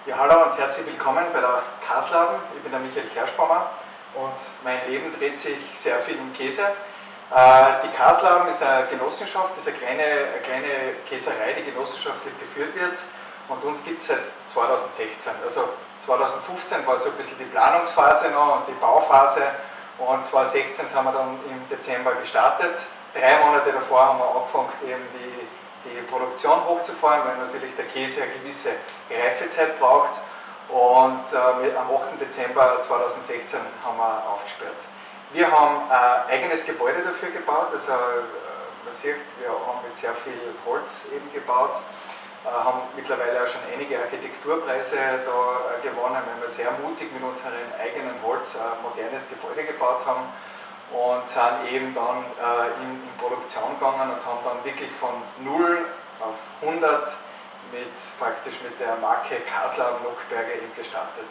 Ja, hallo und herzlich willkommen bei der Käsladen. Ich bin der Michael Kerschbaumer und mein Leben dreht sich sehr viel um Käse. Die Käsladen ist eine Genossenschaft, ist eine kleine Käserei, die genossenschaftlich geführt wird, und uns gibt es seit 2016. Also 2015 war so ein bisschen die Planungsphase noch und die Bauphase, und 2016 sind wir dann im Dezember gestartet. 3 Monate davor haben wir angefangen, eben die Produktion hochzufahren, weil natürlich der Käse eine gewisse Reifezeit braucht, und am 8. Dezember 2016 haben wir aufgesperrt. Wir haben ein eigenes Gebäude dafür gebaut, also man sieht, wir haben mit sehr viel Holz eben gebaut, haben mittlerweile auch schon einige Architekturpreise da gewonnen, weil wir sehr mutig mit unserem eigenen Holz ein modernes Gebäude gebaut haben. Und sind eben dann in Produktion gegangen und haben dann wirklich von 0 auf 100 praktisch mit der Marke Käsladen Nockberger eben gestartet.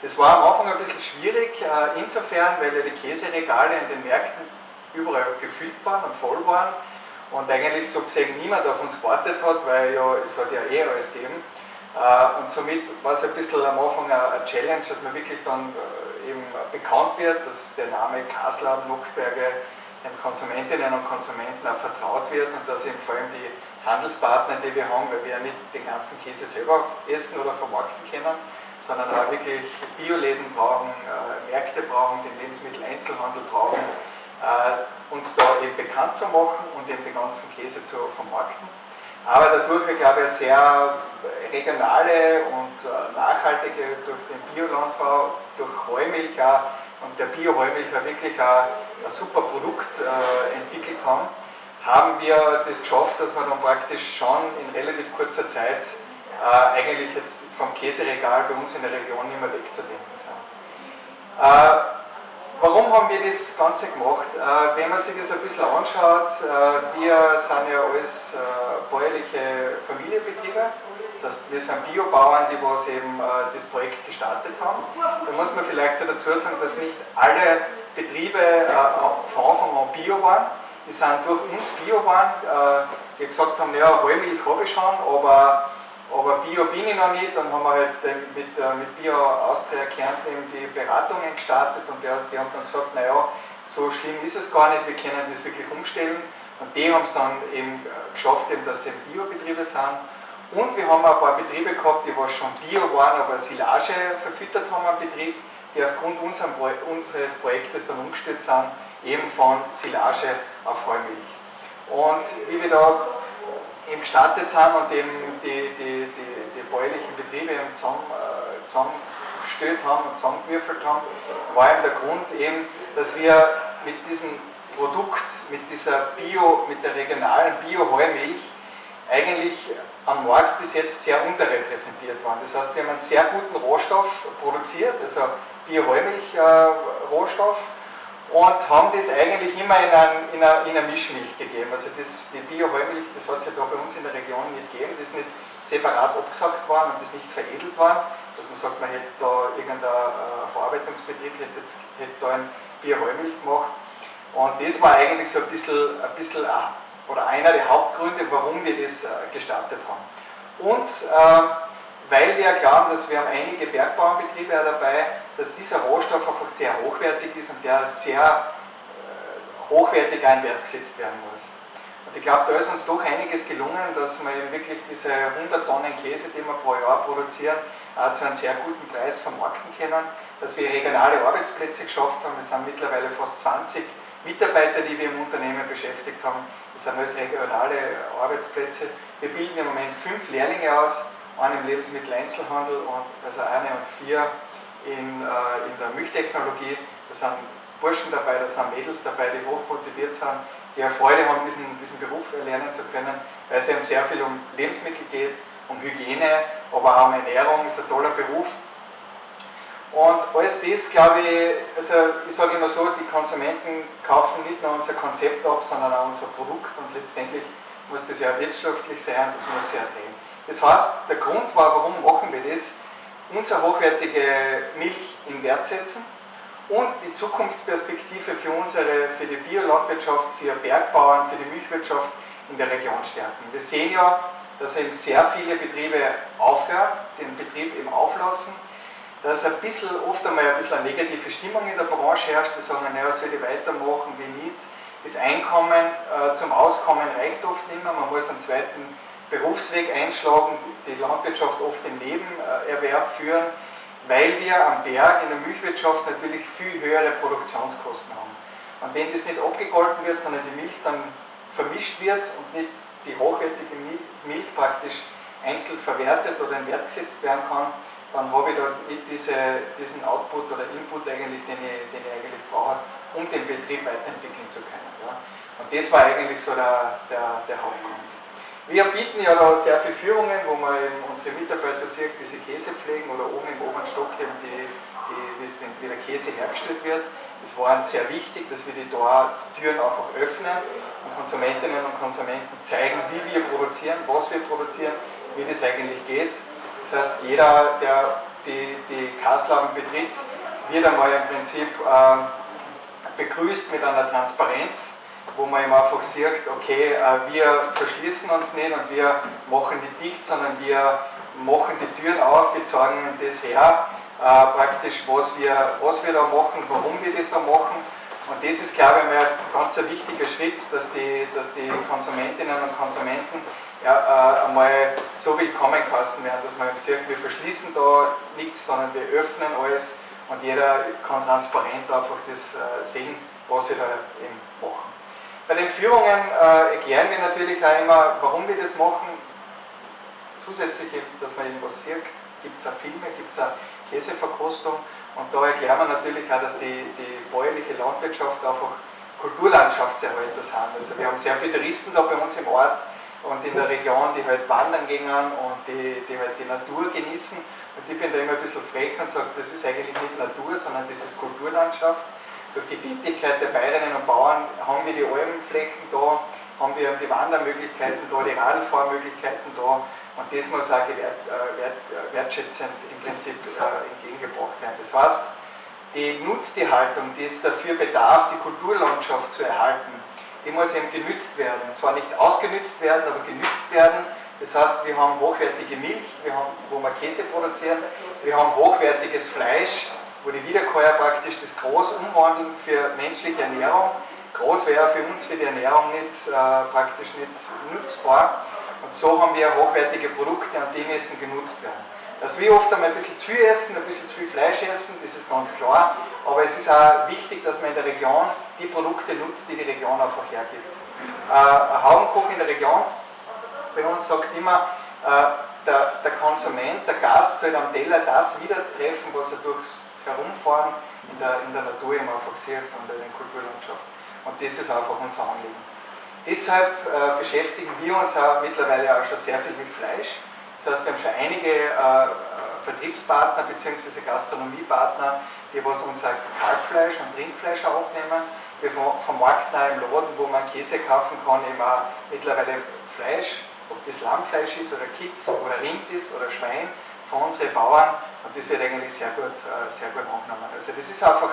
Das war am Anfang ein bisschen schwierig, insofern, weil ja die Käseregale in den Märkten überall gefüllt waren und voll waren und eigentlich so gesehen niemand auf uns gewartet hat, weil ja, es hat ja eh alles gegeben. Und somit war es ein bisschen am Anfang eine Challenge, dass man wirklich dann eben bekannt wird, dass der Name Käsladen Nockberger den Konsumentinnen und Konsumenten auch vertraut wird, und dass eben vor allem die Handelspartner, die wir haben, weil wir ja nicht den ganzen Käse selber essen oder vermarkten können, sondern auch wirklich Bioläden brauchen, Märkte brauchen, den Lebensmitteleinzelhandel brauchen, uns da eben bekannt zu machen und eben den ganzen Käse zu vermarkten. Aber dadurch, wir glaube ich, eine sehr regionale und nachhaltige, durch den Biolandbau, durch Heumilch auch, und der Bio-Heumilch auch wirklich ein super Produkt entwickelt haben wir das geschafft, dass wir dann praktisch schon in relativ kurzer Zeit eigentlich jetzt vom Käseregal bei uns in der Region nicht mehr wegzudenken sind. Warum haben wir das Ganze gemacht? Wenn man sich das ein bisschen anschaut, wir sind ja alles bäuerliche Familienbetriebe, das heißt, wir sind Biobauern, die was eben das Projekt gestartet haben. Da muss man vielleicht dazu sagen, dass nicht alle Betriebe von Anfang an Bio waren. Die sind durch uns Bio waren, die gesagt haben, ja, Heumilch habe ich schon, aber Bio bin ich noch nicht, und haben wir halt mit Bio Austria Kärnten eben die Beratungen gestartet, und die haben dann gesagt, naja, so schlimm ist es gar nicht, wir können das wirklich umstellen, und die haben es dann eben geschafft, eben, dass sie eben Biobetriebe sind. Und wir haben ein paar Betriebe gehabt, die was schon Bio waren, aber Silage verfüttert haben am Betrieb, die aufgrund unseres Projektes dann umgestellt sind, eben von Silage auf Heumilch. Und wie wir da eben gestartet sind und eben die bäuerlichen Betriebe eben zusammengestellt haben und zusammengewürfelt haben, war eben der Grund eben, dass wir mit diesem Produkt, mit der regionalen Bio-Heumilch eigentlich am Markt bis jetzt sehr unterrepräsentiert waren. Das heißt, wir haben einen sehr guten Rohstoff produziert, also Bio-Heumilch-Rohstoff, und haben das eigentlich immer in einer Mischmilch gegeben. Also die Bio-Heumilch, das hat es ja da bei uns in der Region nicht gegeben, das ist nicht separat abgesagt worden und das nicht veredelt worden, dass man sagt, man hätte da irgendein Verarbeitungsbetrieb hätte da ein Bio-Heumilch gemacht. Und das war eigentlich so ein bisschen oder einer der Hauptgründe, warum wir das gestartet haben. Und weil wir glauben, dass wir haben einige Bergbauernbetriebe dabei, dass dieser Rohstoff einfach sehr hochwertig ist und der sehr hochwertig ein Wert gesetzt werden muss. Und ich glaube, da ist uns doch einiges gelungen, dass wir eben wirklich diese 100 Tonnen Käse, die wir pro Jahr produzieren, zu einem sehr guten Preis vermarkten können, dass wir regionale Arbeitsplätze geschafft haben. Wir sind mittlerweile fast 20 Mitarbeiter, die wir im Unternehmen beschäftigt haben. Das sind alles regionale Arbeitsplätze. Wir bilden im Moment 5 Lehrlinge aus, einen im Lebensmitteleinzelhandel, und also eine und 4 in der Milchtechnologie. Da sind Burschen dabei, da sind Mädels dabei, die hoch motiviert sind, die eine Freude haben, diesen Beruf erlernen zu können, weil es eben sehr viel um Lebensmittel geht, um Hygiene, aber auch um Ernährung. Das ist ein toller Beruf. Und alles das, glaube ich, also ich sage immer so, die Konsumenten kaufen nicht nur unser Konzept ab, sondern auch unser Produkt, und letztendlich muss das ja wirtschaftlich sein, das muss sich ja drehen. Das heißt, der Grund war, warum machen wir das, unsere hochwertige Milch in Wert setzen und die Zukunftsperspektive für die Biolandwirtschaft, für Bergbauern, für die Milchwirtschaft in der Region stärken. Wir sehen ja, dass eben sehr viele Betriebe aufhören aufhören, den Betrieb eben auflassen, dass oft einmal ein bisschen eine negative Stimmung in der Branche herrscht, die sagen, naja, soll ich weitermachen, wie nicht. Das Einkommen zum Auskommen reicht oft nicht mehr, man muss einen zweiten Berufsweg einschlagen, die Landwirtschaft oft im Nebenerwerb führen, weil wir am Berg in der Milchwirtschaft natürlich viel höhere Produktionskosten haben. Und wenn das nicht abgegolten wird, sondern die Milch dann vermischt wird und nicht die hochwertige Milch praktisch einzeln verwertet oder in Wert gesetzt werden kann, dann habe ich da nicht diesen Output oder Input eigentlich, den ich eigentlich brauche, um den Betrieb weiterentwickeln zu können. Ja. Und das war eigentlich so der Hauptgrund. Wir bieten ja da sehr viele Führungen, wo man eben unsere Mitarbeiter sieht, wie sie Käse pflegen oder oben im oberen Stock eben wie der Käse hergestellt wird. Es war uns sehr wichtig, dass wir die Türen einfach öffnen und Konsumentinnen und Konsumenten zeigen, wie wir produzieren, was wir produzieren, wie das eigentlich geht. Das heißt, jeder, der die Kaslaben betritt, wird einmal im Prinzip begrüßt mit einer Transparenz, wo man eben einfach sieht, okay, wir verschließen uns nicht und wir machen nicht dicht, sondern wir machen die Türen auf, wir zeigen das her, praktisch was wir da machen, warum wir das da machen. Und das ist, glaube ich, mal ein ganz wichtiger Schritt, dass die Konsumentinnen und Konsumenten einmal so willkommen geheißen werden, dass man sieht, wir verschließen da nichts, sondern wir öffnen alles und jeder kann transparent einfach das sehen, was wir da eben machen. Bei den Führungen erklären wir natürlich auch immer, warum wir das machen. Zusätzlich, dass man irgendwas sieht, gibt es auch Filme, gibt es auch Käseverkostung und da erklären wir natürlich auch, dass die bäuerliche Landwirtschaft einfach Kulturlandschaftserhalter sind. Also wir haben sehr viele Touristen da bei uns im Ort und in der Region, die halt wandern gehen und die halt die Natur genießen. Und ich bin da immer ein bisschen frech und sage, das ist eigentlich nicht Natur, sondern das ist Kulturlandschaft. Durch die Tätigkeit der Bäuerinnen und Bauern haben wir die Almflächen da, haben wir die Wandermöglichkeiten da, die Radfahrmöglichkeiten da und das muss auch wertschätzend im Prinzip entgegengebracht werden. Das heißt, die Nutztierhaltung, die es dafür bedarf, die Kulturlandschaft zu erhalten, die muss eben genützt werden. Zwar nicht ausgenützt werden, aber genützt werden. Das heißt, wir haben hochwertige Milch, wo wir Käse produzieren, wir haben hochwertiges Fleisch, wo die Wiederkäuer praktisch das Gros umwandeln für menschliche Ernährung. Gros wäre für uns für die Ernährung praktisch nicht nutzbar. Und so haben wir hochwertige Produkte und die müssen genutzt werden. Dass wir oft einmal ein bisschen zu viel essen, ein bisschen zu viel Fleisch essen, das ist ganz klar. Aber es ist auch wichtig, dass man in der Region die Produkte nutzt, die die Region einfach hergibt. Ein Haubenkoch in der Region bei uns sagt immer, der Konsument, der Gast soll am Teller das wieder treffen, was er durchs Herumfahren in der Natur immer einfach sieht und in der Kulturlandschaft. Und das ist einfach unser Anliegen. Deshalb beschäftigen wir uns auch mittlerweile auch schon sehr viel mit Fleisch. Das heißt, wir haben schon einige Vertriebspartner bzw. Gastronomiepartner, die was unser Kalbfleisch und Rindfleisch auch abnehmen. Wir vermarkten auch im Laden, wo man Käse kaufen kann, eben auch mittlerweile Fleisch, ob das Lammfleisch ist oder Kitz oder Rind ist oder Schwein von unseren Bauern und das wird eigentlich sehr gut angenommen. Also das ist einfach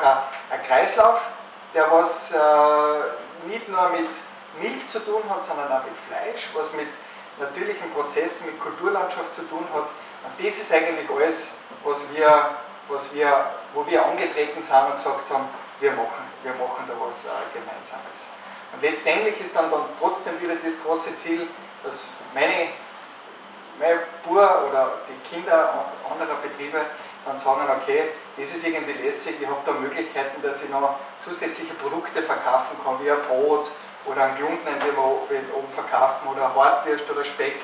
ein Kreislauf, der was nicht nur mit Milch zu tun hat, sondern auch mit Fleisch, was mit natürlichen Prozessen, mit Kulturlandschaft zu tun hat. Und das ist eigentlich alles, wo wir angetreten sind und gesagt haben, wir machen da was Gemeinsames. Und letztendlich ist dann trotzdem wieder das große Ziel, dass mein Bauer oder die Kinder anderer Betriebe dann sagen, okay, das ist irgendwie lässig, ich habe da Möglichkeiten, dass ich noch zusätzliche Produkte verkaufen kann, wie ein Brot oder einen Klumpen, den wir oben verkaufen, oder Hartwurst oder Speck.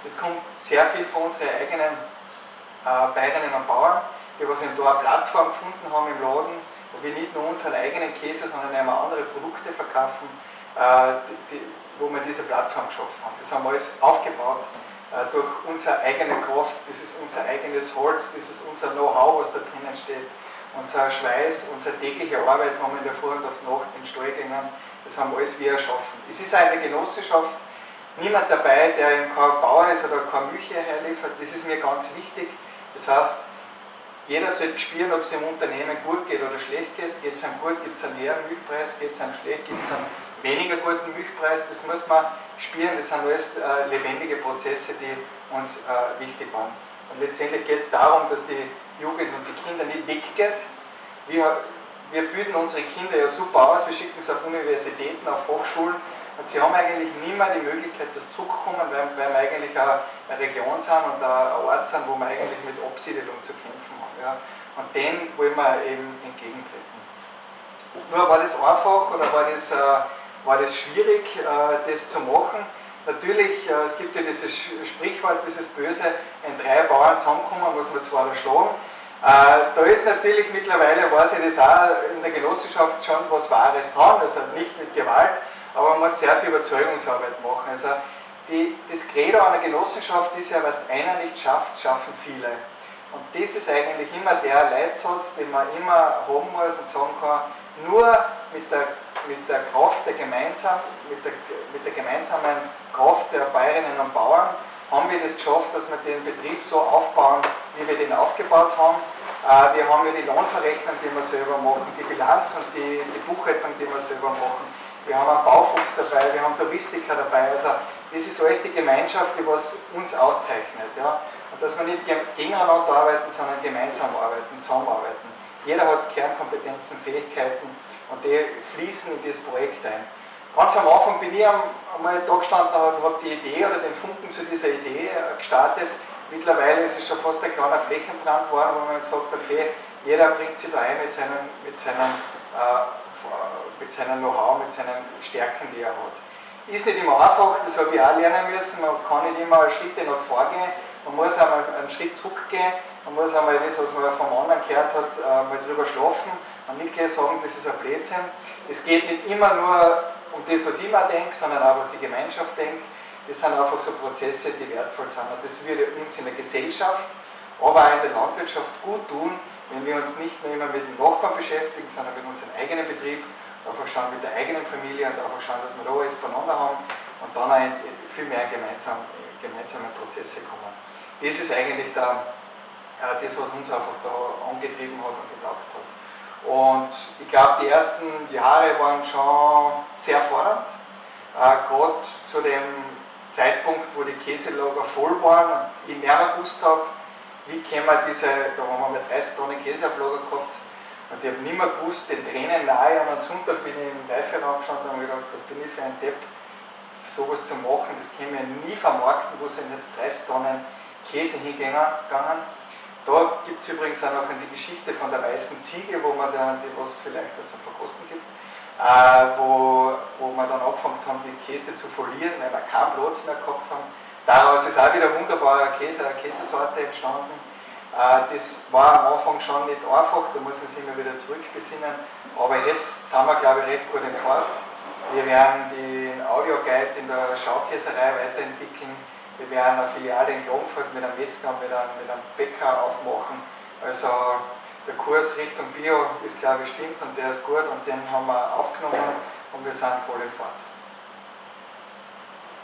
Das kommt sehr viel von unseren eigenen Bäuerinnen und Bauern, die was eben da eine Plattform gefunden haben im Laden, wo wir nicht nur unseren eigenen Käse, sondern auch andere Produkte verkaufen, wo wir diese Plattform geschaffen haben. Das haben wir alles aufgebaut durch unsere eigene Kraft, das ist unser eigenes Holz, das ist unser Know-how, was da drinnen steht, unser Schweiß, unsere tägliche Arbeit, wo wir in der Früh und auf die Nacht in den Stall gehen, das haben wir alles wir erschaffen. Es ist eine Genossenschaft, niemand dabei, der eben kein Bauer ist oder kein Milch herliefert, das ist mir ganz wichtig. Das heißt, jeder sollte spüren, ob es im Unternehmen gut geht oder schlecht geht. Geht es einem gut, gibt es einen höheren Milchpreis, geht es einem schlecht, gibt es einen weniger guten Milchpreis. Das muss man spüren, das sind alles lebendige Prozesse, die uns wichtig waren. Und letztendlich geht es darum, dass die Jugend und die Kinder nicht weggeht. Wir bilden unsere Kinder ja super aus, wir schicken sie auf Universitäten, auf Fachschulen und sie haben eigentlich nie mehr die Möglichkeit, dass sie zurückkommen, weil wir eigentlich auch eine Region sind und auch ein Ort sind, wo wir eigentlich mit Absiedelung zu kämpfen haben. Ja. Und dem wollen wir eben entgegentreten. Nur war das einfach oder war das schwierig, das zu machen? Natürlich, es gibt ja dieses Sprichwort, dieses Böse, wenn 3 Bauern zusammenkommen, muss man zwar erschlagen. Da ist natürlich mittlerweile, weiß ich das auch, in der Genossenschaft schon was Wahres dran, also nicht mit Gewalt, aber man muss sehr viel Überzeugungsarbeit machen. Also das Credo einer Genossenschaft ist ja, was einer nicht schafft, schaffen viele. Und das ist eigentlich immer der Leitsatz, den man immer haben muss und sagen kann, nur mit der Kraft der mit der gemeinsamen Kraft der Bäuerinnen und Bauern haben wir das geschafft, dass wir den Betrieb so aufbauen, wie wir den aufgebaut haben. Wir haben ja die Lohnverrechnung, die wir selber machen, die Bilanz und die Buchhaltung, die wir selber machen. Wir haben einen Baufuchs dabei, wir haben Touristiker dabei. Also das ist alles die Gemeinschaft, die was uns auszeichnet. Ja? Und dass wir nicht gegeneinander arbeiten, sondern gemeinsam arbeiten, zusammenarbeiten. Jeder hat Kernkompetenzen, Fähigkeiten und die fließen in das Projekt ein. Ganz am Anfang bin ich einmal da gestanden und habe die Idee oder den Funken zu dieser Idee gestartet. Mittlerweile ist es schon fast ein kleiner Flächenbrand geworden, wo man gesagt hat, okay, jeder bringt sich da ein mit seinem Know-how, mit seinen Stärken, die er hat. Ist nicht immer einfach, das habe ich auch lernen müssen, man kann nicht immer Schritte nach vorgehen, man muss einmal einen Schritt zurückgehen, man muss einmal das, was man vom anderen gehört hat, mal drüber schlafen und nicht gleich sagen, das ist ein Blödsinn. Es geht nicht immer nur um das, was ich mir denke, sondern auch, was die Gemeinschaft denkt. Das sind einfach so Prozesse, die wertvoll sind. Und das würde uns in der Gesellschaft, aber auch in der Landwirtschaft gut tun, wenn wir uns nicht nur immer mit dem Nachbarn beschäftigen, sondern mit unserem eigenen Betrieb, einfach schauen mit der eigenen Familie und einfach schauen, dass wir da alles beieinander haben und dann auch viel mehr in gemeinsame Prozesse kommen. Das ist eigentlich das, was uns einfach da angetrieben hat und getaugt hat. Und ich glaube, die ersten Jahre waren schon sehr fordernd, gerade zu dem Zeitpunkt, wo die Käselager voll waren und ich nicht mehr gewusst habe, wie können wir da haben wir 30 Tonnen Käse auf Lager gehabt und ich habe nicht mehr gewusst, den Tränen nahe, und am Sonntag bin ich im Reiferaum gestanden und habe gedacht, was bin ich für ein Depp, sowas zu machen, das können wir nie vermarkten, wo sind jetzt 30 Tonnen Käse hingegangen. Da gibt es übrigens auch noch die Geschichte von der weißen Ziege, wo man dann, die was vielleicht zum Verkosten gibt, wo wir dann angefangen haben, die Käse zu folieren, weil wir keinen Platz mehr gehabt haben. Daraus ist auch wieder wunderbarer eine Käsesorte entstanden. Das war am Anfang schon nicht einfach, da muss man sich immer wieder zurückbesinnen, aber jetzt sind wir, glaube ich, recht gut in Fahrt. Wir werden den Audioguide in der Schaukäserei weiterentwickeln. Wir werden eine Filiale in Klagenfurt mit einem Metzger und mit einem Bäcker aufmachen. Also der Kurs Richtung Bio ist, glaube ich, stimmt und der ist gut und den haben wir aufgenommen und wir sind voll in Fahrt.